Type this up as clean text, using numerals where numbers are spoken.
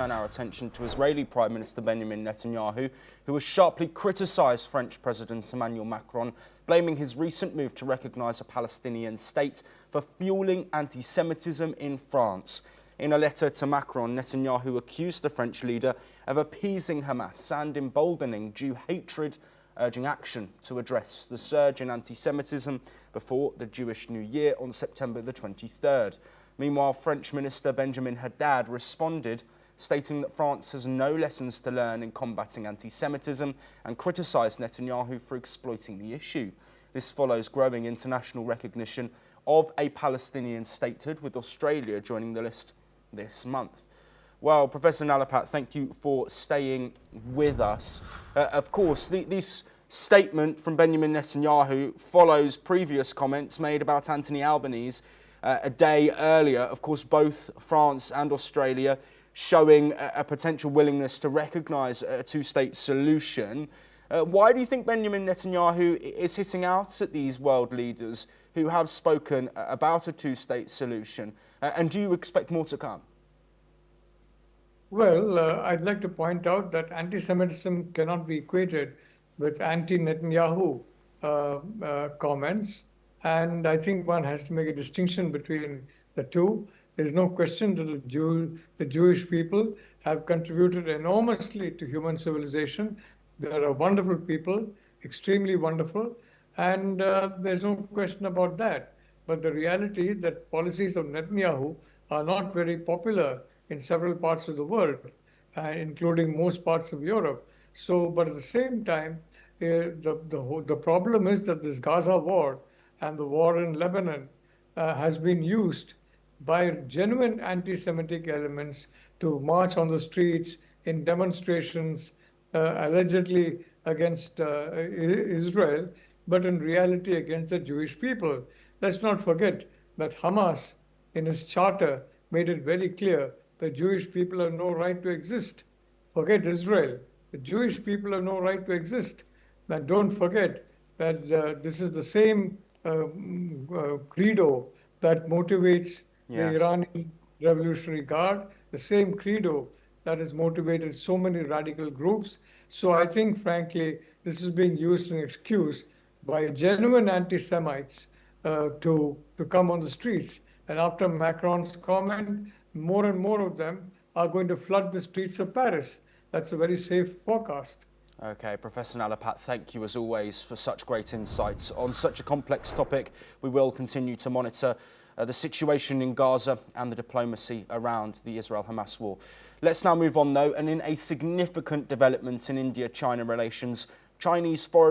Turn our attention to Israeli Prime Minister Benjamin Netanyahu, who has sharply criticised French President Emmanuel Macron, blaming his recent move to recognise a Palestinian state for fuelling anti-Semitism in France. In a letter to Macron, Netanyahu accused the French leader of appeasing Hamas and emboldening Jew hatred, urging action to address the surge in anti-Semitism before the Jewish New Year on September the 23rd. Meanwhile, French Minister Benjamin Haddad responded, stating that France has no lessons to learn in combating anti-Semitism and criticised Netanyahu for exploiting the issue. This follows growing international recognition of a Palestinian statehood, with Australia joining the list this month. Well, Professor Nalapat, thank you for staying with us. Of course, this statement from Benjamin Netanyahu follows previous comments made about Anthony Albanese a day earlier. Of course, both France and Australia showing a potential willingness to recognise a two-state solution. Why do you think Benjamin Netanyahu is hitting out at these world leaders who have spoken about a two-state solution? And do you expect more to come? Well, I'd like to point out that anti-Semitism cannot be equated with anti-Netanyahu comments. And I think one has to make a distinction between the two. There's no question that the Jewish people have contributed enormously to human civilization. They are a wonderful people, extremely wonderful, and there's no question about that. But the reality is that policies of Netanyahu are not very popular in several parts of the world, including most parts of Europe. So, but at the same time, the problem is that this Gaza war and the war in Lebanon has been used by genuine anti-Semitic elements to march on the streets in demonstrations allegedly against Israel, but in reality against the Jewish people. Let's not forget that Hamas, in its charter, made it very clear that Jewish people have no right to exist. Forget Israel. The Jewish people have no right to exist. And don't forget that this is the same credo that motivates the Iranian Revolutionary Guard, the same credo that has motivated so many radical groups. So I think, frankly, this is being used as an excuse by genuine anti-Semites to come on the streets. And after Macron's comment, more and more of them are going to flood the streets of Paris. That's a very safe forecast. Okay, Professor Nalapat, thank you as always for such great insights on such a complex topic. We will continue to monitor the situation in Gaza and the diplomacy around the Israel-Hamas war. Let's now move on though, and in a significant development in India-China relations, Chinese foreign